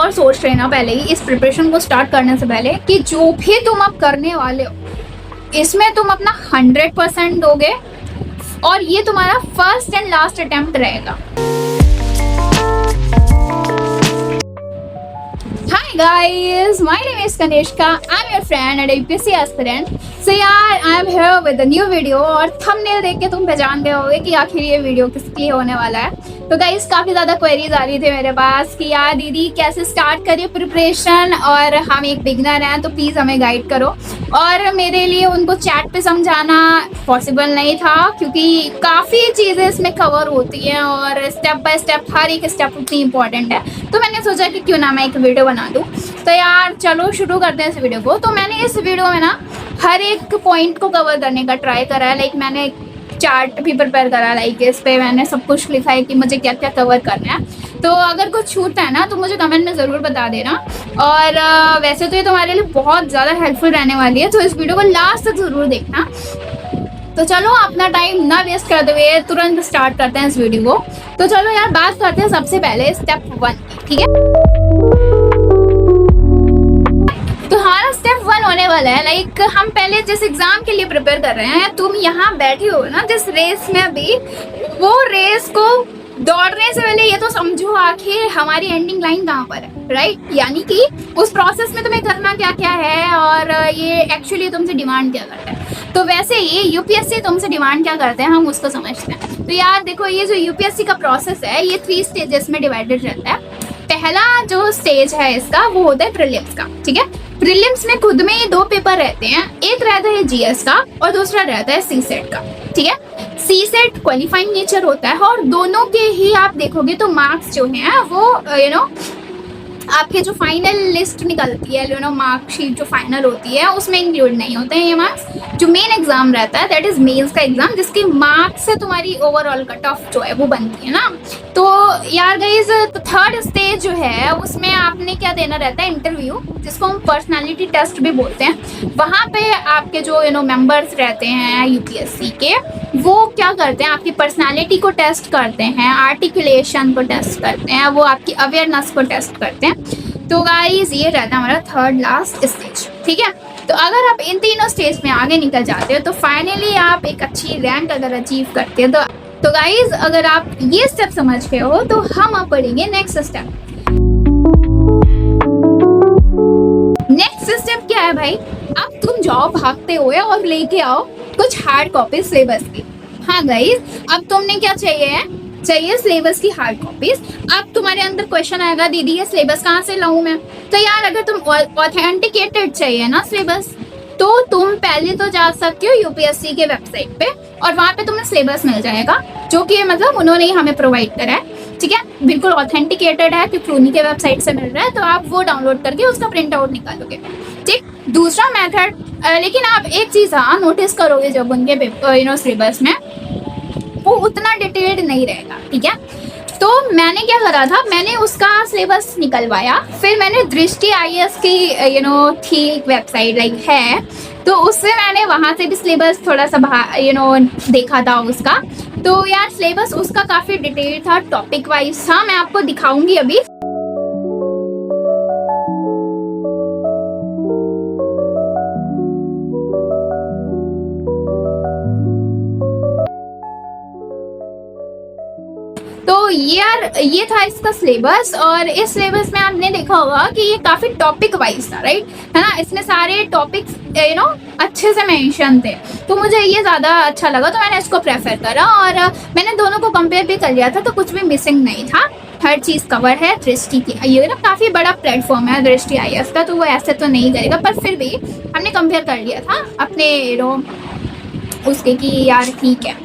और सोच रहे ना पहले ही इस प्रिपरेशन को स्टार्ट करने से पहले कि जो भी तुम अब करने वाले हो इसमें तुम अपना 100% दोगे और ये तुम्हारा फर्स्ट एंड लास्ट अटेम्प्ट रहेगा। Hi guys, my name is Kanishka. I'm your friend and a UPSC aspirant. So यार, I am here with a new video और थंबनेल देख के तुम पहचान गए होगे कि आखिर ये वीडियो किस लिए होने वाला है। तो गाइस काफ़ी ज़्यादा क्वेरीज आ रही थी मेरे पास कि यार दीदी कैसे स्टार्ट करिए प्रिपरेशन और हम एक बिगनर हैं तो प्लीज़ हमें गाइड करो। और मेरे लिए उनको चैट पे समझाना पॉसिबल नहीं था क्योंकि काफ़ी चीज़ें इसमें कवर होती हैं और स्टेप बाय स्टेप हर एक स्टेप उतनी इंपॉर्टेंट है। तो मैंने सोचा कि क्यों ना मैं एक वीडियो बना दूँ। तो यार चलो शुरू करते हैं इस वीडियो को। तो मैंने इस वीडियो में ना हर एक पॉइंट को कवर करने का ट्राई करा है। लाइक मैंने चार्ट भी प्रिपेयर करा, लाइक इस पे मैंने सब कुछ लिखा है कि मुझे क्या क्या कवर करना है। तो अगर कुछ छूटता है ना तो मुझे कमेंट में ज़रूर बता देना। और वैसे तो ये तुम्हारे लिए बहुत ज़्यादा हेल्पफुल रहने वाली है, तो इस वीडियो को लास्ट तक ज़रूर देखना। तो चलो अपना टाइम ना वेस्ट करते हुए तुरंत स्टार्ट करते हैं इस वीडियो को। तो चलो यार बात करते हैं सबसे पहले स्टेप 1 की, ठीक है। तो हमारा स्टेप 1 होने वाला है, लाइक हम पहले जिस एग्जाम के लिए प्रिपेयर कर रहे हैं, तुम यहाँ बैठे हो ना जिस रेस में, अभी वो रेस को दौड़ने से पहले ये तो समझो आखिर हमारी एंडिंग लाइन कहाँ पर है, राइट। यानी कि उस प्रोसेस में तुम्हें करना क्या क्या है और ये एक्चुअली तुमसे डिमांड क्या करता है। तो वैसे ये यूपीएससी तुमसे डिमांड क्या करते हैं हम उसको समझते हैं। तो यार देखो, ये जो यूपीएससी का प्रोसेस है ये 3 स्टेजेस में डिवाइडेड रहता है। पहला जो स्टेज है इसका वो होता है प्रीलिम्स का, ठीक है। प्रीलिम्स में खुद में ये 2 पेपर रहते हैं, एक रहता है जीएस का और दूसरा रहता है सीसेट का, ठीक है। सीसेट क्वालिफाइंग नेचर होता है और दोनों के ही आप देखोगे तो मार्क्स जो हैं वो आपके जो फाइनल लिस्ट निकलती है, मार्कशीट जो फाइनल होती है उसमें इंक्लूड नहीं होते हैं ये मार्क्स। जो मेन एग्जाम रहता है दैट इज मेंस का एग्जाम, जिसके मार्क्स से तुम्हारी ओवरऑल कट ऑफ जो है वो बनती है ना। तो यार गाइस, थर्ड स्टेज जो है उसमें आपने क्या देना रहता है, इंटरव्यू, जिसको हम पर्सनालिटी टेस्ट भी बोलते हैं। वहाँ पे आपके जो मेंबर्स रहते हैं यूपीएससी के, वो क्या करते हैं, आपकी पर्सनालिटी को टेस्ट करते हैं, आर्टिकुलेशन को टेस्ट करते हैं, वो आपकी अवेयरनेस को टेस्ट करते हैं। तो गाइस ये रहता है हमारा थर्ड लास्ट स्टेज, ठीक है। तो अगर आप इन तीनों स्टेज में आगे निकल जाते हो तो फाइनली आप एक अच्छी रैंक अगर अचीव करते हो तो गाइस अगर आप ये स्टेप समझ गए हो तो हम अब पढ़ेंगे नेक्स्ट स्टेप। नेक्स्ट स्टेप क्या है भाई, अब तुम जाओ भागते हुए और लेके आओ कुछ हार्ड कॉपी सिलेबस की। हाँ गाइस, अब तुमने क्या चाहिए सिलेबस की हार्ड कॉपीज। अब तुम्हारे अंदर क्वेश्चन आएगा, दीदी ये सिलेबस कहाँ से लाऊं मैं। तो यार अगर तुम ऑथेंटिकेटेड चाहिए ना सिलेबस, तो तुम पहले तो जा सकते हो यूपीएससी के वेबसाइट पे और वहाँ पे तुम्हें सिलेबस मिल जाएगा, जो कि मतलब उन्होंने ही हमें प्रोवाइड करा है, ठीक है। बिल्कुल ऑथेंटिकेटेड है क्योंकि उन्हीं के वेबसाइट से मिल रहा है, तो आप वो डाउनलोड करके उसका प्रिंट आउट निकालोगे, ठीक। दूसरा मेथड, लेकिन आप एक चीज़ हाँ नोटिस करोगे, जब उनके सिलेबस में वो उतना डिटेल्ड नहीं रहेगा, ठीक है। तो मैंने क्या करा था, मैंने उसका सिलेबस निकलवाया, फिर मैंने दृष्टि आईएएस की थी एक वेबसाइट लाइक है, तो उससे मैंने वहाँ से भी सिलेबस थोड़ा सा देखा था उसका। तो यार सिलेबस उसका काफ़ी डिटेल था, टॉपिक वाइज था, मैं आपको दिखाऊंगी अभी। तो ये था इसका सिलेबस और इस सिलेबस में आपने देखा होगा कि ये काफ़ी टॉपिक वाइज था, राइट, है ना। इसमें सारे टॉपिक्स अच्छे से मेंशन थे, तो मुझे ये ज़्यादा अच्छा लगा तो मैंने इसको प्रेफर करा। और मैंने दोनों को कंपेयर भी कर लिया था, तो कुछ भी मिसिंग नहीं था, हर चीज़ कवर है। दृष्टि की ये काफ़ी बड़ा प्लेटफॉर्म है दृष्टि आईएएस का, तो वो ऐसे तो नहीं करेगा, पर फिर भी हमने कंपेयर कर लिया था अपने उसके कि यार ठीक है।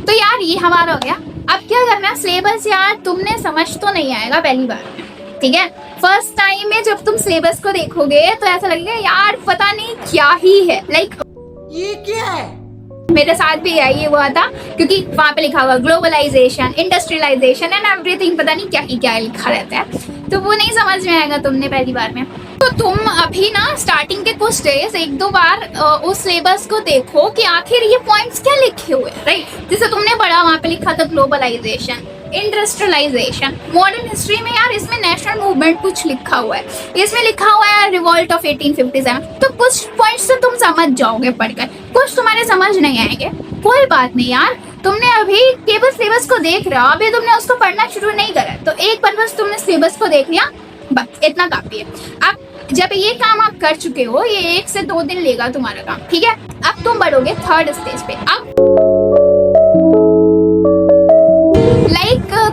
तो यार ये हमारा हो गया। अब क्या करना है, सिलेबस यार तुमने समझ तो नहीं आएगा पहली बार में, ठीक है। फर्स्ट टाइम में जब तुम सिलेबस को देखोगे तो ऐसा लगेगा यार पता नहीं क्या ही है, लाइक ये क्या है। मेरे साथ भी यही हुआ था क्योंकि वहाँ पे लिखा हुआ ग्लोबलाइजेशन, इंडस्ट्रियलाइजेशन एंड एवरीथिंग, पता नहीं क्या ही क्या लिखा रहता है, तो वो नहीं समझ में आएगा तुमने पहली बार में। तो तुम अभी ना स्टार्टिंग के कुछ डेज 1-2 बार उस सिलेबस को देखो कि आखिर ये पॉइंट्स क्या लिखे हुए हैं, राइट। जैसे तुमने पढ़ा वहाँ पे लिखा था ग्लोबलाइजेशन, इंडस्ट्रियलाइजेशन, मॉडर्न हिस्ट्री में यार इसमें नेशनल मूवमेंट कुछ लिखा हुआ है, इसमें लिखा हुआ है रिवॉल्ट ऑफ 1857, तो कुछ पॉइंट्स तो तुम समझ जाओगे पढ़कर, कुछ तुम्हारे समझ नहीं आएंगे, कोई बात नहीं यार। तुमने अभी केवल सिलेबस को देख रहे हो, अभी तुमने उसको पढ़ना शुरू नहीं करा, तो एक बार बस तुमने सिलेबस को देख लिया, बस इतना काफी है। अब जब ये काम आप कर चुके हो, ये 1 से 2 दिन लेगा तुम्हारा काम, ठीक है। अब तुम बढ़ोगे थर्ड स्टेज पे। अब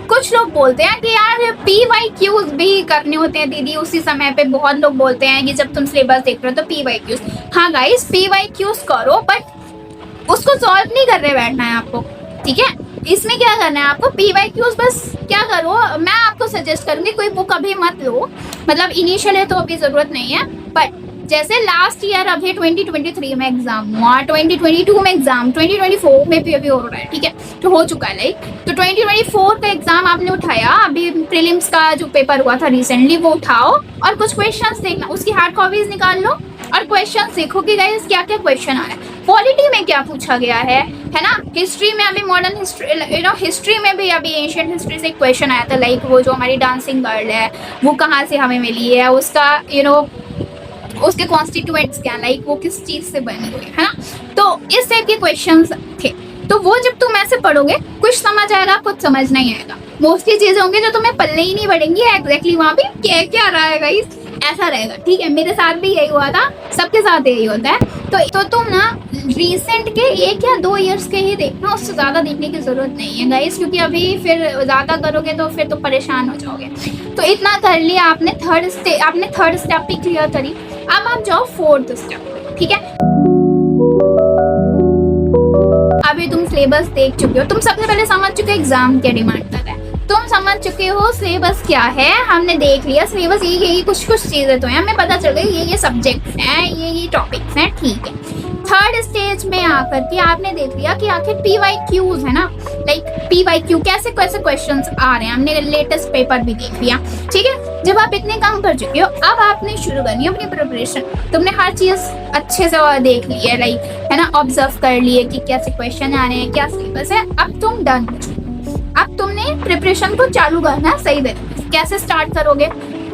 कुछ लोग बोलते हैं कि यार PYQs भी करने होते हैं दीदी उसी समय पे, बहुत लोग बोलते हैं कि जब तुम सिलेबस देख रहे हो तो PYQs। हाँ गाइस, PYQs करो, बट उसको सॉल्व नहीं कर रहे बैठना है आपको, ठीक है। इसमें क्या करना है आपको, PYQs बस क्या करो, मैं आपको सजेस्ट करूंगी कोई बुक अभी मत लो, मतलब इनिशियल है तो अभी जरूरत नहीं है, बट जैसे लास्ट ईयर अभी 2023 में एग्जाम हुआ, 2022 में एग्जाम, 2024 में भी अभी हो रहा है, ठीक है, तो हो चुका है लाइक। तो 2024 का एग्जाम आपने उठाया, अभी प्रीलिम्स का जो पेपर हुआ था रिसेंटली वो उठाओ और कुछ क्वेश्चंस देखना, उसकी हार्ड कॉपीज निकाल लो और क्वेश्चंस देखो कि गाइस क्या क्या क्वेश्चन आ रहा है, पॉलिटी में क्या पूछा गया है ना। हिस्ट्री में अभी मॉडर्न हिस्ट्री, हिस्ट्री में भी अभी एशियंट हिस्ट्री से एक क्वेश्चन आया था, लाइक वो जो हमारी डांसिंग गर्ल है वो कहाँ से हमें मिली है, उसका उसके कॉन्स्टिट्यूएंट्स क्या, लाइक वो किस चीज से बनी हुई है ना। तो इस टाइप के क्वेश्चंस थे, तो वो जब तुम ऐसे पढ़ोगे कुछ समझ आएगा, कुछ समझ नहीं आएगा, मोस्टली चीजें होंगी जो तुम्हें पल्ले ही नहीं पड़ेंगी एग्जैक्टली वहां भी क्या रहा है गाइस, ऐसा रहेगा, ठीक है। मेरे साथ भी यही हुआ था, सबके साथ यही होता है। तो तुम ना रिसेंट के 1 या 2 इयर्स के ही देखना, उससे ज्यादा देखने की जरूरत नहीं है गाइस, क्योंकि अभी फिर ज्यादा करोगे तो फिर तो परेशान हो जाओगे। तो इतना कर लिया आपने, थर्ड स्टेप भी क्लियर करी। अब आप जाओ फोर्थ स्टेप, ठीक है। अभी तुम सिलेबस देख चुके हो, तुम सबसे पहले समझ चुके हो एग्जाम क्या डिमांड कर रहा है, तुम समझ चुके हो सिलेबस क्या है, हमने देख लिया सिलेबस, ये कुछ चीजें तो हैं, हमें पता चल गई ये सब्जेक्ट्स हैं, ये टॉपिक्स हैं, ठीक है। थर्ड स्टेज में आकर के आपने देख लिया कि आखिर PYQs है ना, लाइक PYQ कैसे क्वेश्चंस आ रहे हैं, हमने लेटेस्ट पेपर भी देख लिया, ठीक है। जब आप इतने काम कर चुके हो, अब आपने शुरू करनी है अपनी प्रिपरेशन। तुमने हर चीज अच्छे से देख ली है, लाइक है ना, ऑब्जर्व कर लिए कि कैसे क्वेश्चन आ रहे हैं, क्या सिलेबस है, अब तुम डन हो चुके। अब तुमने प्रिपरेशन को चालू करना है सही तरीके। कैसे स्टार्ट करोगे,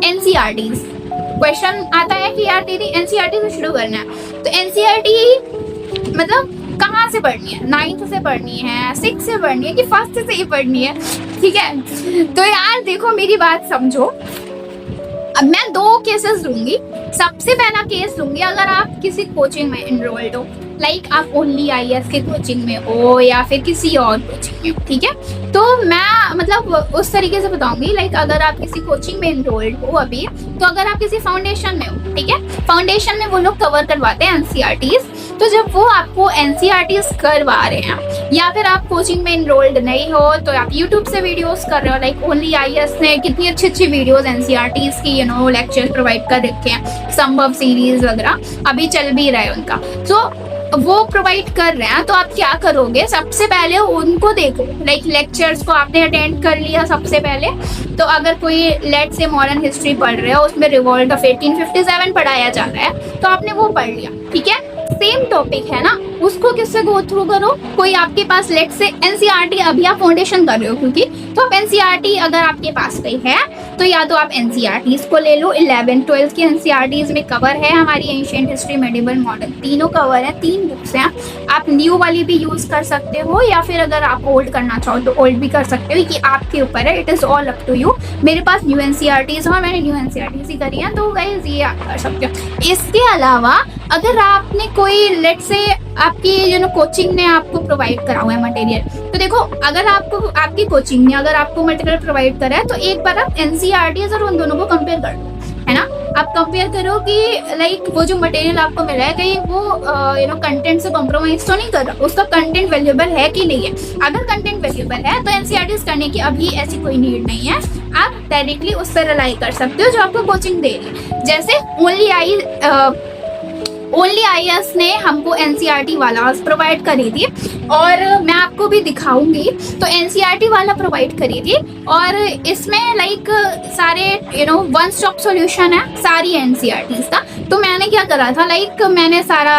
NCERTs क्वेश्चन आता है कि यार दीदी NCERT से शुरू करना है, तो NCERT मतलब कहाँ से पढ़नी है, 9th से पढ़नी है, 6th से पढ़नी है कि 1st से ही पढ़नी है, ठीक है। तो यार देखो मेरी बात समझो, अब मैं 2 केसेस लूंगी। सबसे पहला केस लूंगी अगर आप किसी कोचिंग में इनरोल्ड हो, लाइक आप ओनली IAS के कोचिंग में हो या फिर किसी और कोचिंग में हो, ठीक है। तो मैं मतलब उस तरीके से बताऊंगी, लाइक अगर आप किसी कोचिंग में इनरोल्ड हो अभी, तो अगर आप किसी फाउंडेशन में हो, ठीक है, फाउंडेशन में वो लोग कवर करवाते हैं NCERTs, तो जब वो आपको NCERTs करवा रहे हैं या फिर आप कोचिंग में इनरोल्ड नहीं हो तो आप यूट्यूब से वीडियोस कर रहे हो, लाइक ओनली IAS ने कितनी अच्छी वीडियोस NCERTs की लेक्चर प्रोवाइड कर रखे हैं, संभव सीरीज वगैरह अभी चल भी रहा है उनका, तो वो प्रोवाइड कर रहे हैं। तो आप क्या करोगे, सबसे पहले उनको देखो, लाइक लेक्चर्स को आपने अटेंड कर लिया सबसे पहले। तो अगर कोई लेट से मॉडर्न हिस्ट्री पढ़ रहे हो, उसमें रिवॉल्ट ऑफ 1857 पढ़ाया जा रहा है, तो आपने वो पढ़ लिया, ठीक है। सेम टॉपिक है ना, उसको किससे गो थ्रू करो, कोई आपके पास लेट से NCERT, अभी आप फाउंडेशन कर रहे हो क्योंकि, तो आप NCERT अगर आपके पास कोई है तो या तो आप NCERTs को ले लो, 11th 12th की NCERTs में कवर है हमारी एंशिएंट हिस्ट्री, मेडिवल, मॉडर्न, तीनों कवर है, 3 बुक्स हैं। आप न्यू वाली भी यूज कर सकते हो या फिर अगर आप ओल्ड करना चाहो तो ओल्ड भी कर सकते हो, कि आपके ऊपर है, it is all up to you. मेरे पास न्यू NCERTs है, मैंने न्यू NCERTs ही करी है, तो गाइस ये आप कर सकते हो। इसके अलावा अगर आपने कोई लेट से आपकी कोचिंग ने आपको प्रोवाइड करा हुआ है मटेरियल, तो देखो अगर आपको आपकी कोचिंग ने अगर आपको मटेरियल प्रोवाइड करा है तो एक बार आप NCERTs और उन दोनों को कंपेयर कर लो, है ना। आप कंपेयर करो कि लाइक वो जो मटेरियल आपको मिला है कहीं वो कंटेंट से कॉम्प्रोमाइज तो नहीं कर रहा, उसका कंटेंट वैल्यूएबल है कि नहीं है। अगर कंटेंट वैल्यूएबल है तो NCERTs करने की अभी ऐसी कोई नीड नहीं है, आप डायरेक्टली उस पर रिलाई कर सकते हो जो आपको कोचिंग दे रही है। जैसे ओनली IAS ने हमको NCERT वाला प्रोवाइड करी थी और मैं आपको भी दिखाऊंगी, तो NCERT वाला प्रोवाइड करी थी और इसमें लाइक सारे वन स्टॉप सॉल्यूशन है सारी NCERTs का। तो मैंने क्या करा था, लाइक मैंने सारा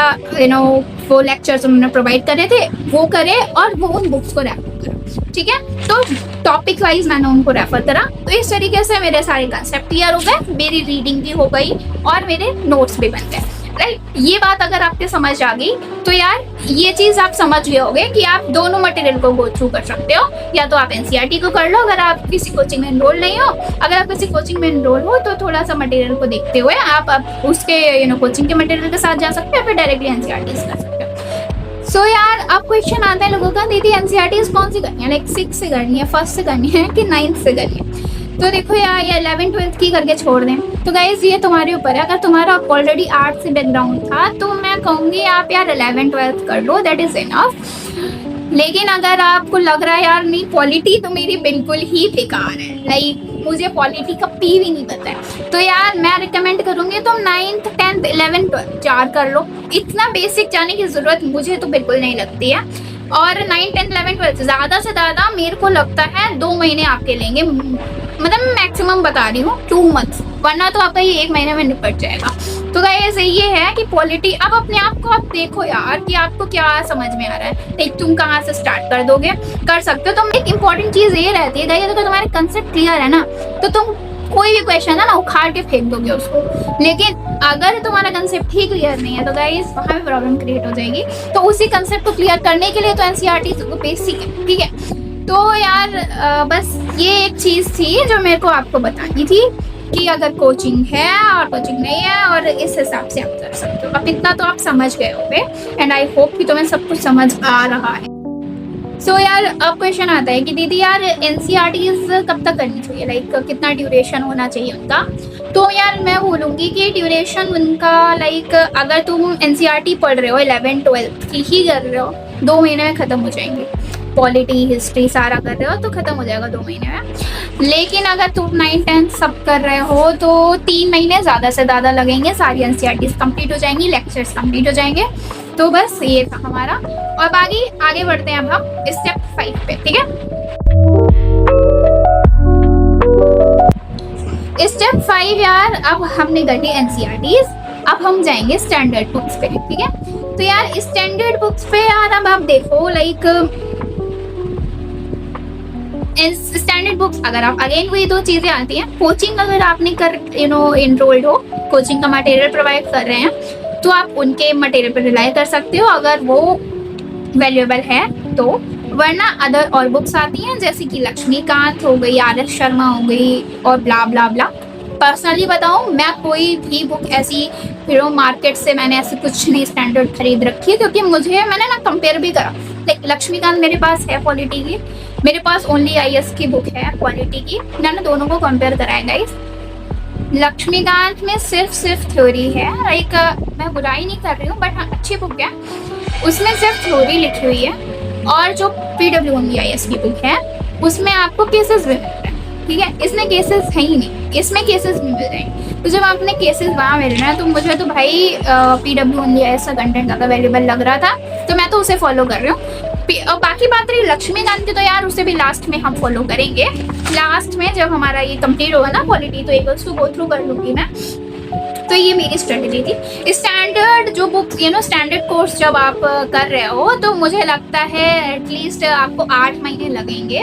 वो लेक्चर्स उन्होंने प्रोवाइड करे थे वो करे और वो उन बुक्स को रेफर करा। ठीक है। तो टॉपिक वाइज मैंने उनको रेफर करा, तो इस तरीके से मेरे सारे कंसेप्ट क्लियर हो गए, मेरी रीडिंग भी हो गई और मेरे नोट्स भी बन गए, राइट। ये बात अगर आपके समझ आ गई तो यार ये चीज आप समझ गए होगे कि आप दोनों मटेरियल को गो थ्रू कर सकते हो। या तो आप एनसीईआरटी को कर लो अगर आप किसी कोचिंग में एनरोल नहीं हो, अगर आप किसी कोचिंग में एनरोल हो तो थोड़ा सा मटेरियल को देखते हुए आप उसके कोचिंग के मटेरियल के साथ जा सकते हो, फिर डायरेक्टली एनसीईआरटी कर सकते हो। सो यार अब क्वेश्चन आता है लोगों का, दीदी एनसीईआरटी कौन सी करनी है, लाइक 6 से करनी है, 1st से करनी है कि 9th से करनी है। तो देखो यार ये 11th 12th की करके छोड़ दें, तो गाइज ये तुम्हारे ऊपर है। अगर तुम्हारा ऑलरेडी आर्ट से बैकग्राउंड था तो मैं कहूँगी आप यार 11th 12th कर लो, दैट इज इनफ। लेकिन अगर आपको लग रहा है यार नहीं पॉलिटी तो मेरी बिल्कुल ही बेकार है, लाइक मुझे पॉलिटी का पी भी नहीं पता है, तो यार मैं रिकमेंड करूँगी तुम 9th 10th 11th 12th 4 कर लो। इतना बेसिक जाने की ज़रूरत मुझे तो बिल्कुल नहीं लगती है। और 9th 10th 11th 12th ज़्यादा से ज़्यादा मेरे को लगता है 2 महीने आपके लेंगे, मतलब मैक्सिमम बता रही हूँ 2 months, वरना तो आपका ये 1 महीने में निपट जाएगा। तो गाइस ये है कि पॉलिटी अब अपने आप को आप देखो यार कि आपको क्या समझ में आ रहा है, लाइक तुम कहाँ से स्टार्ट कर दोगे, कर सकते हो। तो एक इम्पॉर्टेंट चीज़ ये रहती है गाइस, अगर तुम्हारे कंसेप्ट क्लियर है ना तो तुम कोई भी क्वेश्चन है ना उखाड़ के फेंक दोगे उसको। लेकिन अगर तुम्हारा कंसेप्ट ही क्लियर नहीं है तो गाइस वहाँ भी प्रॉब्लम क्रिएट हो जाएगी। तो उसी कंसेप्ट को क्लियर करने के लिए तो एनसीईआरटी बेसिक है, ठीक है। तो यार बस ये एक चीज़ थी जो मेरे को आपको बतानी थी कि अगर कोचिंग है और कोचिंग नहीं है, और इस हिसाब से आप कर सकते हो। अब इतना तो आप समझ गए होंगे एंड आई होप कि तुम्हें सब कुछ समझ आ रहा है। सो यार अब क्वेश्चन आता है कि दीदी यार एनसीईआरटीज कब तक करनी चाहिए, लाइक कितना ड्यूरेशन होना चाहिए उनका। तो यार मैं बोलूँगी कि ड्यूरेशन उनका लाइक अगर तुम एनसीईआरटी पढ़ रहे हो 11th 12th की ही कर रहे हो 2 महीने में ख़त्म हो जाएंगे। पॉलिटी हिस्ट्री सारा कर रहे हो तो ख़त्म हो जाएगा 2 महीने में। लेकिन अगर तुम 9th 10th सब कर रहे हो तो 3 महीने ज़्यादा से ज़्यादा लगेंगे, सारी एनसीईआरटीज कंप्लीट हो जाएंगी, लेक्चर्स कंप्लीट हो जाएंगे। तो बस ये था हमारा। और बाकी आगे बढ़ते हैं अब हम स्टेप 5 पे, ठीक है। स्टेप 5 यार अब हमने कर ली एनसीईआरटीज, अब हम जाएंगे स्टैंडर्ड बुक्स पे, ठीक है। तो यार स्टैंडर्ड बुक्स पे यार अब आप देखो लाइक स्टैंडर्ड बुक्स अगर आप अगेन वही 2 चीज़ें आती हैं। कोचिंग अगर आपने कर इनरोल्ड हो, कोचिंग का मटेरियल प्रोवाइड कर रहे हैं तो आप उनके मटेरियल पर रिलाई कर सकते हो अगर वो वैल्यूएबल है तो। वरना अदर और बुक्स आती हैं जैसे कि लक्ष्मीकांत हो गई, RS शर्मा हो गई और ब्ला ब्ला ब्ला। पर्सनली बताऊं मैं कोई भी बुक ऐसी मार्केट से मैंने ऐसे कुछ नहीं स्टैंडर्ड खरीद रखी है, क्योंकि मैंने ना कंपेयर भी करा। लाइक लक्ष्मीकांत मेरे पास है पॉलिटी की, मेरे पास ओनली IS की बुक है पॉलिटी की, मैंने दोनों को कंपेयर कराया गाइस। लक्ष्मीकांत में सिर्फ थ्योरी है, लाइक मैं बुराई नहीं कर रही हूँ बट हाँ अच्छी बुक है, उसमें सिर्फ थ्योरी लिखी हुई है। और जो PW ओनली IS की बुक है उसमें आपको केसेस भी मिल रहे हैं, ठीक है। इसमें केसेस है ही नहीं, इसमें केसेस भी मिल रहे हैं। तो जब आपने केसेस वहाँ मिल रहे हैं तो मुझे तो भाई PW ओनली IS का कंटेंट ज़्यादा वैल्यूएबल लग रहा था, तो मैं तो उसे फॉलो कर रही हूँ। और बाकी बात रही लक्ष्मीकांत की तो यार उसे भी लास्ट में हम फॉलो करेंगे, लास्ट में जब हमारा ये कंप्लीट होगा ना पॉलिटी तो एक उसको गो थ्रू कर लूँगी मैं। तो ये मेरी स्ट्रेटजी थी। स्टैंडर्ड जो बुक स्टैंडर्ड कोर्स जब आप कर रहे हो तो मुझे लगता है एटलीस्ट आपको 8 महीने लगेंगे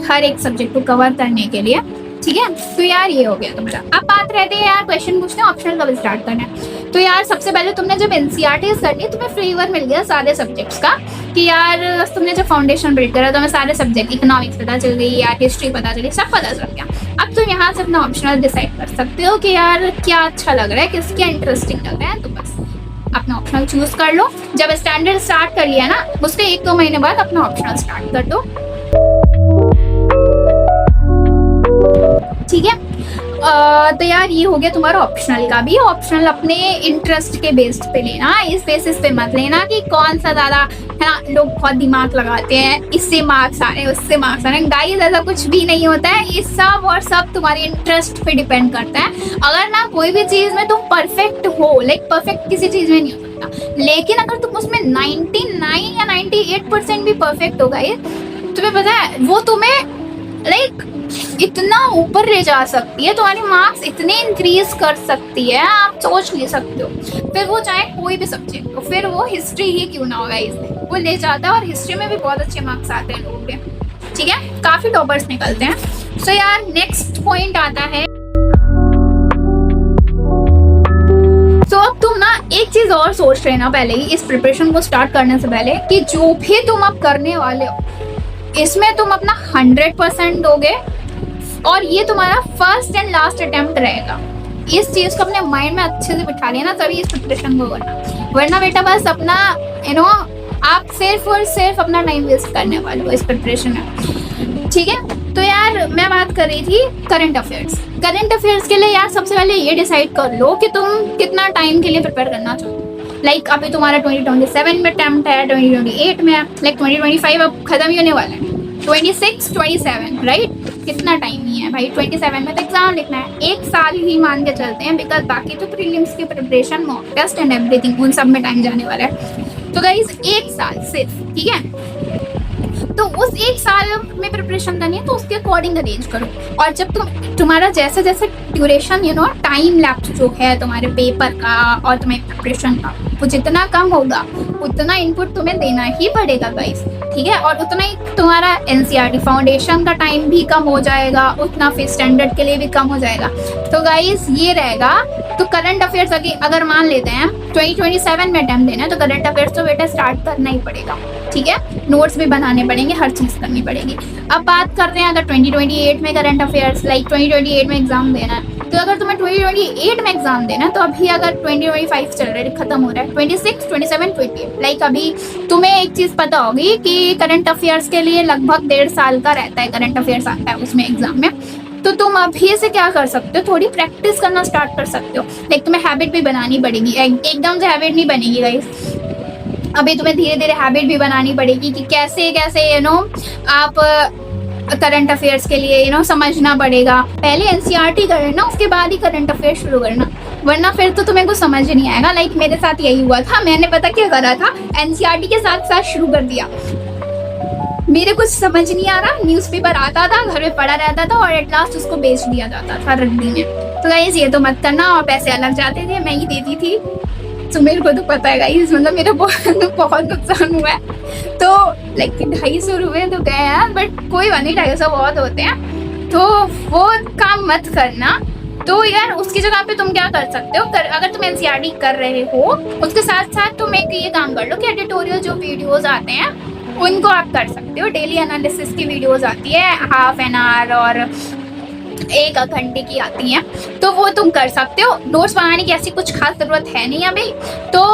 हर एक सब्जेक्ट को कवर करने के लिए, ठीक है। तो यार ये हो गया तुम्हारा। अब बात रहती है यार क्वेश्चन पूछते हैं ऑप्शनल कब स्टार्ट करना है। तो यार सबसे पहले तुमने जब एनसीईआरटीज करनी तुम्हें फ्लेवर मिल गया सारे सब्जेक्ट्स का कि यार तुमने जब फाउंडेशन बिल्ड करा तुम्हें सारे सब्जेक्ट इकोनॉमिक्स पता चल गई, यार हिस्ट्री पता चली, सब पता चल गया। अब तुम यहाँ से अपना ऑप्शनल डिसाइड कर सकते हो कि यार क्या अच्छा लग रहा है, किसके इंटरेस्टिंग लग रहा है, तो बस अपना ऑप्शनल चूज कर लो। जब स्टैंडर्ड स्टार्ट कर लिया ना उसके 1-2 महीने बाद अपना ऑप्शनल स्टार्ट कर दो, ठीक है। तो यार ये हो गया तुम्हारा ऑप्शनल का भी। ऑप्शनल अपने इंटरेस्ट के बेस्ड पे लेना, इस बेसिस पे मत लेना कि कौन सा ज़्यादा है ना। लोग बहुत दिमाग लगाते हैं, इससे मार्क्स आ रहे हैं उससे मार्क्स आ रहे हैं, गाइस ऐसा कुछ भी नहीं होता है। ये सब और सब तुम्हारे इंटरेस्ट पे डिपेंड करता है। अगर ना कोई भी चीज़ में तुम परफेक्ट हो, लाइक परफेक्ट किसी चीज़ में नहीं हो सकता, लेकिन अगर तुम उसमें 99 या 98% भी परफेक्ट हो गए तुम्हें पता है वो तुम्हें लाइक इतना ऊपर ले जा सकती है, तुम्हारी मार्क्स इतने इंक्रीज कर सकती है आप सोच नहीं सकते हो। फिर वो चाहे कोई भी सब्जेक्ट हो, फिर वो हिस्ट्री ही क्यों ना होगा, इसमें वो ले जाता है। और हिस्ट्री में भी बहुत अच्छे मार्क्स आते हैं लोगों के। ठीक है, काफी टॉपर्स निकलते हैं। सो यार नेक्स्ट पॉइंट आता है, तो अब तुम ना एक चीज और सोच रहे ना पहले ही इस प्रिपरेशन को स्टार्ट करने से पहले, कि जो भी तुम अब करने वाले हो इसमें तुम अपना 100% दोगे और ये तुम्हारा फर्स्ट एंड लास्ट अटेम्प्ट रहेगा। इस चीज को अपने माइंड में अच्छे से बिठा लेना, तभी इस प्रिपरेशन को करना। वरना बेटा बस अपना आप सिर्फ और सिर्फ अपना टाइम वेस्ट करने वाले हो इस प्रिपरेशन में, ठीक है। तो यार मैं बात कर रही थी करंट अफेयर्स। करंट अफेयर्स के लिए यार सबसे पहले ये डिसाइड कर लो कि तुम कितना टाइम के लिए प्रिपेयर करना चाहते हो। लाइक अभी तुम्हारा 2027 में अटेम्प्ट है, 2028 में, लाइक 2025 अब खत्म ही होने वाला है, 26, 27 राइट, कितना टाइम ही है भाई। 27 में तो एग्जाम लिखना है, एक साल ही मान के चलते हैं, बिकॉज बाकी तो प्रीलिम्स की preparation, mock test and everything, उन सब में टाइम जाने वाला है। तो गाइस एक साल सिर्फ, ठीक है। तो उस एक साल में प्रिपरेशन करनी है तो उसके अकॉर्डिंग अरेंज करो। और जब तुम्हारा जैसे जैसे ड्यूरेशन टाइम लैप्स जो है तुम्हारे पेपर का और तुम्हारे प्रिपरेशन का, वो जितना कम होगा उतना इनपुट तुम्हें देना ही पड़ेगा गाइस, ठीक है। और उतना ही तुम्हारा एनसीईआरटी फाउंडेशन का टाइम भी कम हो जाएगा, उतना फिर स्टैंडर्ड के लिए भी कम हो जाएगा। तो गाइस ये रहेगा। तो करंट अफेयर्स अगर मान लेते हैं 2027 में अटेम्प्ट देना है तो करंट अफेयर्स तो बेटा स्टार्ट करना ही पड़ेगा, ठीक है। नोट्स भी बनाने पड़ेंगे, हर चीज़ करनी पड़ेगी। अब बात करते हैं अगर 2028 में करंट अफेयर्स, लाइक 2028 में एग्जाम देना है, तो अगर तुम्हें 2028 में एग्जाम देना है तो अभी अगर 2025 चल रहा है, खत्म हो रहा है, 26, 27, 28, लाइक अभी तुम्हें एक चीज़ पता होगी कि करंट अफेयर्स के लिए लगभग 1.5 साल का रहता है, करंट अफेयर्स आता है उसमें एग्जाम में। तो तुम अभी से क्या कर सकते हो, थोड़ी प्रैक्टिस करना स्टार्ट कर सकते हो। लाइक तुम्हें हैबिट भी बनानी पड़ेगी, एकदम से हैबिट नहीं बनेगी गाइस। अभी तुम्हें धीरे धीरे हैबिट भी बनानी पड़ेगी कि कैसे कैसे आप करंट अफेयर्स के लिए समझना पड़ेगा। पहले एनसीईआरटी करना, उसके बाद ही करंट अफेयर्स शुरू करना, वरना फिर तो तुम्हें कुछ समझ नहीं आएगा। लाइक मेरे साथ यही हुआ था, मैंने पता क्या करा था, एनसीईआरटी के साथ साथ शुरू कर दिया। मेरे कुछ समझ नहीं आ रहा, न्यूज़पेपर आता था, घर में पड़ा रहता था और एट लास्ट उसको बेच दिया जाता था रद्दी में। तो गाइस ये तो मत करना, और पैसे अलग जाते थे, मैं ही देती थी। तो मेरे को तो पता है गाइस, मतलब मेरा बहुत नुकसान हुआ है। तो लाइक 250 रुपये तो गए हैं, बट कोई बात नहीं, 250 बहुत होते हैं, तो वो काम मत करना। तो यार उसकी जगह पे तुम क्या कर सकते हो, अगर तुम एनसीईआरटी कर रहे हो उसके साथ साथ तुम एक ये काम कर लो कि एडिटोरियल जो वीडियोस आते हैं उनको आप कर सकते हो। डेली एनालिसिस की वीडियोस आती है, हाफ एन आवर और 1 घंटे की आती हैं, तो वो तुम कर सकते हो। नोट्स बनाने की ऐसी कुछ खास जरूरत है नहीं अभी। तो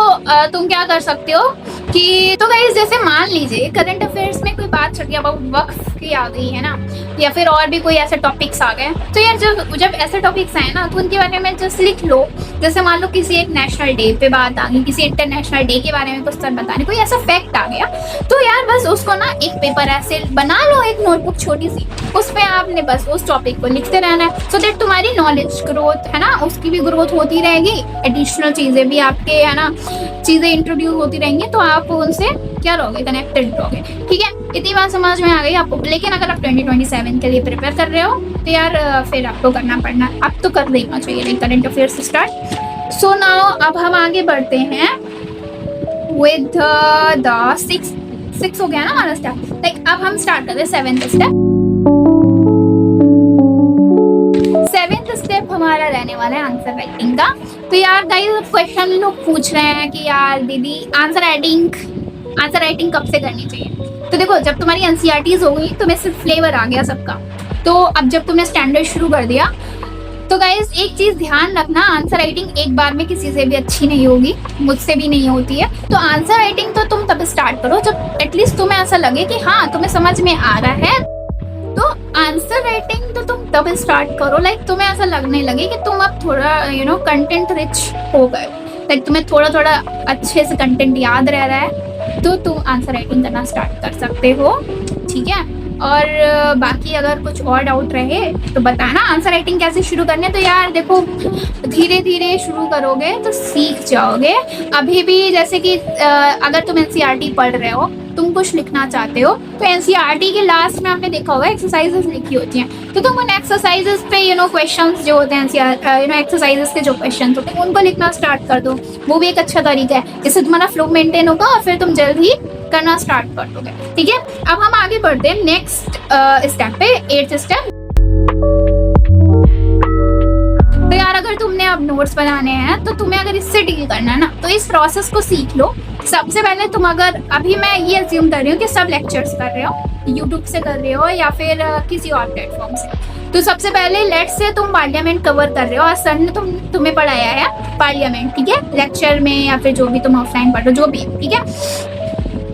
तुम क्या कर सकते हो कि, तो गाइस जैसे मान लीजिए करंट अफेयर्स में कोई बात चल रही है, वक्फ की आ गई है ना, या फिर और भी कोई ऐसे टॉपिक्स आ गए, तो यार जब ऐसे टॉपिक्स आए ना तो उनके बारे में जस्ट लिख लो। जैसे मान लो किसी एक नेशनल डे पे बात आ गई, किसी इंटरनेशनल डे के बारे में कुछ बताने, कोई ऐसा फैक्ट आ गया, तो यार बस उसको ना एक पेपर ऐसे बना लो, एक नोटबुक छोटी सी, उस पर आपने बस उस टॉपिक को लिखते रहना है। सो दैट तुम्हारी नॉलेज ग्रोथ है ना, उसकी भी ग्रोथ होती रहेगी, एडिशनल चीज़ें भी आपके है ना, चीज़ें इंट्रोड्यूस होती रहेंगी, तो आप उनसे क्या रहोगे, कनेक्टेड रहोगे, ठीक है। इतनी बात समझ में आ गई आपको। लेकिन अगर आप 2027 के लिए प्रिपेयर कर रहे हो तो यार फिर आपको करना पड़ना, अब तो कर देना चाहिए current affairs start. So now अब हम आगे बढ़ते हैं विद द 6 हो गया ना हमारा स्टेप। लाइक अब हम स्टार्ट करते हैं 7th स्टेप। 7th स्टेप हमारा रहने वाला है आंसर राइटिंग का। तो यार गाइस क्वेश्चन लोग पूछ रहे हैं कि यार दीदी आंसर राइटिंग कब से करनी चाहिए। तो देखो जब तुम्हारी एनसीईआरटीज हो गई तुम्हें सिर्फ फ्लेवर आ गया सबका, तो अब जब तुमने स्टैंडर्ड शुरू कर दिया तो गाइस एक चीज ध्यान रखना, आंसर राइटिंग एक बार में किसी से भी अच्छी नहीं होगी, मुझसे भी नहीं होती है। तो आंसर राइटिंग तो तुम तब स्टार्ट करो जब एटलीस्ट तुम्हें ऐसा लगे कि हाँ तुम्हें समझ में आ रहा है। तो आंसर राइटिंग तो तुम तब स्टार्ट करो लाइक तुम्हें ऐसा लगने लगे कि तुम अब थोड़ा कंटेंट रिच हो गए, लाइक तुम्हें थोड़ा थोड़ा अच्छे से कंटेंट याद रह रहा है, तो तुम आंसर राइटिंग करना स्टार्ट कर सकते हो, ठीक है। और बाकी अगर कुछ और डाउट रहे तो बताना आंसर राइटिंग कैसे शुरू करनी है। तो यार देखो धीरे धीरे शुरू करोगे तो सीख जाओगे। अभी भी जैसे कि अगर तुम एनसीईआरटी पढ़ रहे हो, तुम कुछ लिखना चाहते हो, तो एनसीईआरटी के लास्ट में आपने देखा होगा एक्सरसाइजेस लिखी होती हैं, तो तुम उन एक्सरसाइजेस पे क्वेश्चंस जो होते हैं एक्सरसाइजेस के जो क्वेश्चन होते हैं उनको लिखना स्टार्ट कर दो। वो भी एक अच्छा तरीका है, जिससे तुम्हारा फ्लो मेंटेन होगा और फिर तुम जल्द ही करना स्टार्ट कर दोगे। ठीक है, अब हम आगे बढ़ते हैं नेक्स्ट स्टेप पे, 8th स्टेप। तो यार अगर तुमने अब नोट्स बनाने हैं तो तुम्हें अगर इससे डील करना है ना, तो इस प्रोसेस को सीख लो। सबसे पहले तुम अगर, अभी मैं ये अज्यूम कर रही हूँ कि सब लेक्चर्स कर रहे हो, यूट्यूब से कर रहे हो या फिर किसी और प्लेटफॉर्म से, तो सबसे पहले लेट्स से तुम पार्लियामेंट कवर कर रहे हो और सर ने तुम्हें पढ़ाया है पार्लियामेंट, ठीक है, लेक्चर में या फिर जो भी तुम ऑफलाइन पढ़ रहे हो, जो भी, ठीक है।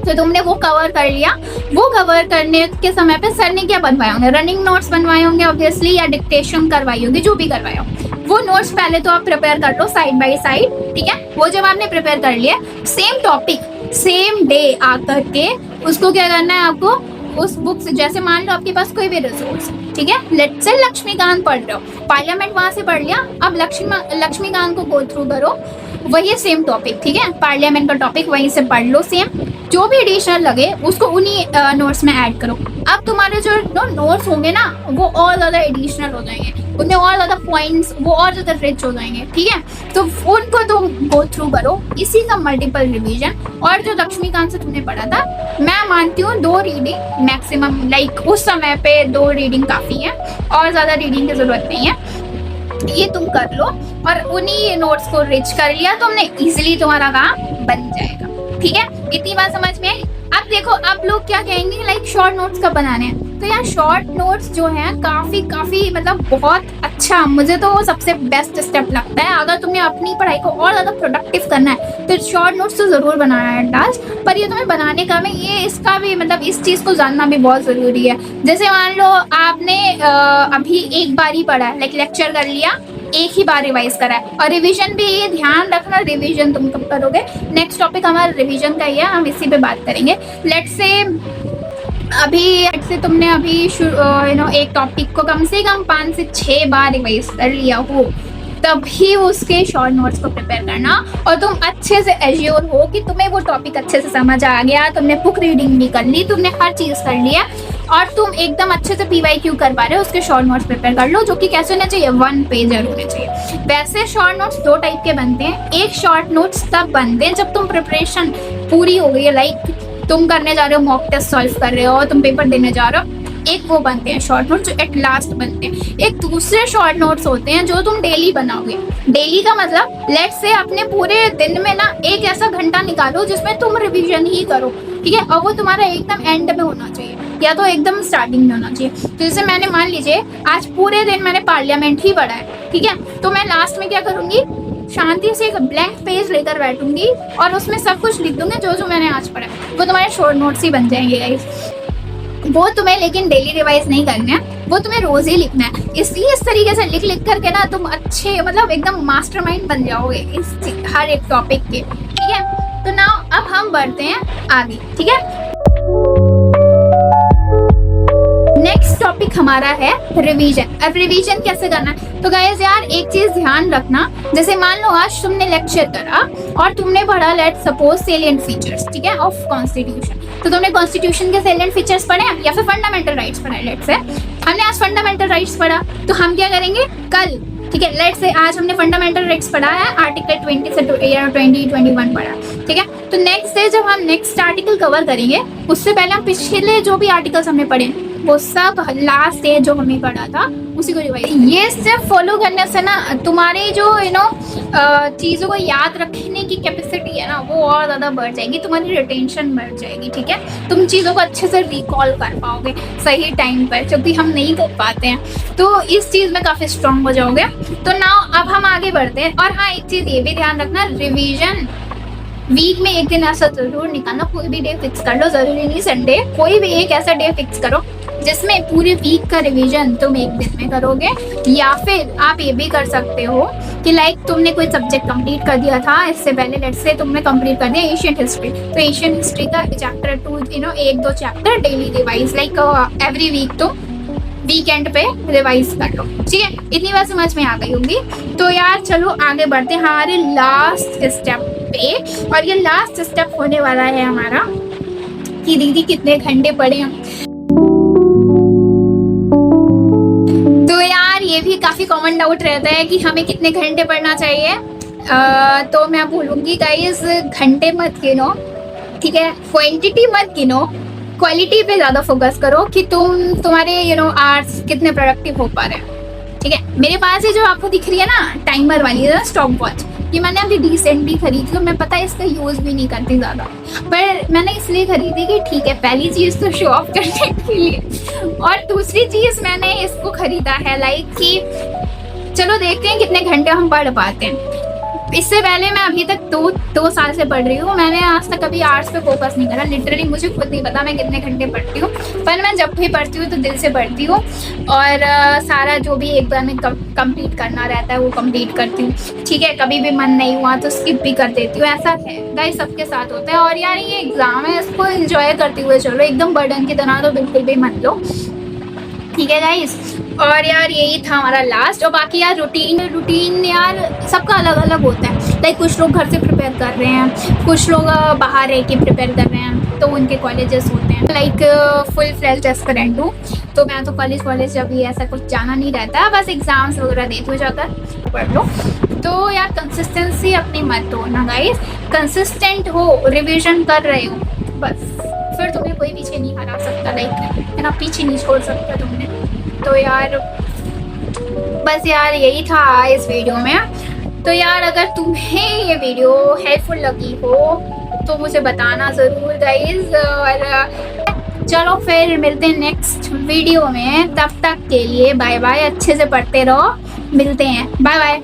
तो तुमने वो कवर कर लिया। वो कवर करने के समय पे सर ने क्या बनवाए होंगे, रनिंग नोट्स बनवाए होंगे ऑब्वियसली, या डिक्टेशन करवाई होगी, जो भी करवाए हो। वो नोट्स पहले तो आप प्रिपेयर कर लो साइड बाय साइड, ठीक है। वो जब आपने प्रिपेयर कर लिया, सेम टॉपिक सेम डे आकर के उसको क्या करना है आपको, उस बुक से, जैसे मान लो आपके पास कोई भी रिसोर्स, ठीक है, लेट्स से लक्ष्मीकांत पढ़ रहे हो, पार्लियामेंट वहां से पढ़ लिया, अब लक्ष्मीकांत को गो थ्रू करो, वही सेम टॉपिक, ठीक है, पार्लियामेंट का टॉपिक वहीं से पढ़ लो सेम, जो भी एडिशनल लगे उसको उन्हीं नोट्स में ऐड करो। अब तुम्हारे जो नोट्स होंगे ना वो और ज़्यादा एडिशनल हो जाएंगे, उनमें और ज़्यादा पॉइंट्स वो और ज़्यादा रिच हो जाएंगे, ठीक है। तो उनको तुम गो थ्रू करो, इसी का मल्टीपल रिवीजन। और जो लक्ष्मीकांत से तुमने पढ़ा था, मैं मानती हूँ 2 रीडिंग मैक्सिमम, लाइक उस समय पे 2 रीडिंग काफ़ी है, और ज़्यादा रीडिंग की ज़रूरत नहीं है, ये तुम कर लो। और उन्हीं नोट्स को रिच कर लिया तुमने, इजीली तुम्हारा काम बन जाएगा, ठीक है। इतनी बात समझ में आई। अब देखो, अब लोग क्या कहेंगे, लाइक शॉर्ट नोट्स कब बनाने हैं, तो यार शॉर्ट नोट्स जो है काफ़ी मतलब बहुत अच्छा, मुझे तो वो सबसे बेस्ट स्टेप लगता है। अगर तुम्हें अपनी पढ़ाई को और ज़्यादा प्रोडक्टिव करना है तो शॉर्ट नोट्स तो ज़रूर बनाना है टास्क, पर ये तुम्हें बनाने का में ये इसका भी मतलब इस चीज़ को जानना भी बहुत ज़रूरी है। जैसे मान लो आपने अभी एक बार ही पढ़ा है, लाइक लेक्चर कर लिया, एक ही बार रिवाइज करा है, और रिवीजन भी ये ध्यान रखना, रिवीजन तुम कब करोगे, नेक्स्ट टॉपिक हमारा रिवीजन का ही है, हम इसी पे बात करेंगे। लेट्स से तुमने अभी एक टॉपिक को कम से कम 5 से 6 बार रिवाइज कर लिया हो, तभी उसके शॉर्ट नोट्स को प्रिपेयर करना, और तुम अच्छे से एश्योर हो कि तुम्हें वो टॉपिक अच्छे से समझ आ गया, तुमने बुक रीडिंग भी कर ली, तुमने हर चीज़ कर लिया, और तुम एकदम अच्छे से PYQ कर पा रहे हो, उसके शॉर्ट नोट्स प्रिपेयर कर लो, जो कि कैसे होने चाहिए, 1 पेजर होने चाहिए। वैसे शॉर्ट नोट्स 2 टाइप के बनते हैं। एक शॉर्ट नोट्स तब बनते हैं जब तुम प्रिपरेशन पूरी हो गई है, लाइक तुम करने जा रहे हो, मॉक टेस्ट सॉल्व कर रहे हो, तुम पेपर देने जा रहे हो, एक वो बनते हैं शॉर्ट नोट्स जो एट लास्ट बनते हैं। एक दूसरे शॉर्ट नोट्स होते हैं जो तुम डेली बनाओगे। डेली का मतलब लेट्स से अपने पूरे दिन में ना एक ऐसा घंटा निकालो जिसमें तुम रिवीजन ही करो, ठीक है, और वो तुम्हारा एकदम एंड में होना चाहिए या तो एकदम स्टार्टिंग में होना चाहिए। तो जैसे मैंने मान लीजिए आज पूरे दिन मैंने पार्लियामेंट ही पढ़ा है, ठीक है, तो मैं लास्ट में क्या करूँगी, शांति से एक ब्लैंक पेज लेकर बैठूंगी और उसमें सब कुछ लिख दूंगी जो जो मैंने आज पढ़ा। वो तुम्हारे शॉर्ट नोट्स ही बन जाएंगे गाइस। वो तुम्हें लेकिन डेली रिवाइज नहीं करना है, वो तुम्हें रोज ही लिखना है। इसलिए इस तरीके से लिख लिख करके ना तुम अच्छे मतलब एकदम मास्टरमाइंड बन जाओगे इस हर एक टॉपिक के, ठीक है। तो नाउ अब हम बढ़ते हैं आगे, ठीक है। नेक्स्ट टॉपिक हमारा है रिवीजन। अब रिवीजन कैसे करना है, तो गाइस यार एक चीज ध्यान रखना, जैसे मान लो आज तुमने लेक्चर करा और तुमने पढ़ा लेट्स सपोज सेलिएंट फीचर्स, ठीक है, ऑफ कॉन्स्टिट्यूशन। तो तुमने कॉन्स्टिट्यूशन के सेलिएंट फीचर्स पढ़े या फिर फंडामेंटल राइट्स पढ़े, लेट्स से हमने आज फंडामेंटल राइट्स पढ़ा, तो हम क्या करेंगे कल, ठीक है, लेट्स से आज हमने फंडामेंटल राइट्स पढ़ा है, आर्टिकल 20 से 21 पढ़ा, ठीक है। तो नेक्स्ट डे जब हम नेक्स्ट आर्टिकल कवर करेंगे, उससे पहले हम पिछले जो भी आर्टिकल्स हमने पढ़े वो सब लास्ट डे जो हमने पढ़ा था उसी को रिवाइज। ये स्टेप फॉलो करने से ना तुम्हारे जो चीज़ों को याद रखने की कैपेसिटी है ना वो और ज़्यादा बढ़ जाएगी, तुम्हारी रिटेंशन बढ़ जाएगी, ठीक है। तुम चीज़ों को अच्छे से रिकॉल कर पाओगे सही टाइम पर, जब भी हम नहीं कर पाते हैं तो इस चीज़ में काफ़ी स्ट्रॉन्ग हो जाओगे। तो नाउ अब हम आगे बढ़ते हैं। और हाँ, एक चीज़ ये भी ध्यान रखना, रिविजन वीक में एक दिन ऐसा जरूर निकालना, कोई भी डे फिक्स कर लो, जरूरी नहीं संडे, कोई भी एक ऐसा डे फिक्स करो जिसमें पूरे वीक का रिवीजन तुम एक दिन में करोगे। या फिर आप ये भी कर सकते हो कि लाइक तुमने कोई सब्जेक्ट कंप्लीट कर दिया था इससे पहले, लेट्स से तुमने कंप्लीट कर दिया एशियन हिस्ट्री, तो एशियन हिस्ट्री का chapter 2 1-2 chapter daily revise, like every week तुम वीकेंड पे रिवाइज कर लो, ठीक है। इतनी बात समझ में आ गई होगी। तो यार चलो आगे बढ़ते हैं हमारे लास्ट स्टेप पे, और ये लास्ट स्टेप होने वाला है हमारा कि दीदी कितने घंटे पढ़े हम। तो यार ये भी काफ़ी कॉमन डाउट रहता है कि हमें कितने घंटे पढ़ना चाहिए। तो मैं बोलूँगी गाइस घंटे मत गिनो, ठीक है, क्वांटिटी मत गिनो, क्वालिटी पे ज्यादा फोकस करो कि तुम्हारे आवर्स कितने प्रोडक्टिव हो पा रहे हैं। ठीक है, मेरे पास ये जो आपको दिख रही है ना टाइमर वाली स्टॉप वॉच, ये मैंने अभी रिसेंटली खरीदी। मैं पता है इसका यूज भी नहीं करती ज्यादा, पर मैंने इसलिए खरीदी कि ठीक है, पहली चीज तो शो ऑफ करने के लिए, और दूसरी चीज मैंने इसको खरीदा है लाइक कि चलो देखते हैं कितने घंटे हम पढ़ पाते हैं। इससे पहले मैं अभी तक दो साल से पढ़ रही हूँ, मैंने आज तक कभी आर्ट्स पे फोकस नहीं करा। लिटरली मुझे खुद नहीं पता मैं कितने घंटे पढ़ती हूँ, पर मैं जब भी पढ़ती हूँ तो दिल से पढ़ती हूँ, और सारा जो भी एक बार में कंप्लीट करना रहता है वो कंप्लीट करती हूँ। ठीक है, कभी भी मन नहीं हुआ तो स्किप भी कर देती हूँ, ऐसा है गाइस, सबके साथ होता है। और यार ये एग्जाम है, इसको एंजॉय करते हुए चलो, एकदम बर्डन की तरह तो बिल्कुल भी मत लो। ठीक है गाइस, और यार यही था हमारा लास्ट। और बाकी यार रूटीन यार सबका अलग अलग होता है। लाइक कुछ लोग घर से प्रिपेयर कर रहे हैं, कुछ लोग बाहर रह के प्रिपेयर कर रहे हैं, तो उनके कॉलेजेस होते हैं। लाइक फुल फ्लेज्ड एस्पिरेंट हूँ, तो मैं तो कॉलेज अभी ऐसा कुछ जाना नहीं रहता, बस एग्जाम्स वगैरह देते हुए जाकर पढ़ लो। तो यार कंसिस्टेंसी अपनी मत तोड़ना गाइस, कंसिस्टेंट हो, रिविजन कर रहे हो, बस फिर तुम्हें कोई पीछे नहीं हरा सकता, लाइक है ना, पीछे नहीं छोड़ सकता तुमने। तो यार बस यार यही था इस वीडियो में। तो यार अगर तुम्हें ये वीडियो हेल्पफुल लगी हो तो मुझे बताना ज़रूर गाइस, और चलो फिर मिलते हैं नेक्स्ट वीडियो में। तब तक के लिए बाय बाय, अच्छे से पढ़ते रहो, मिलते हैं, बाय बाय।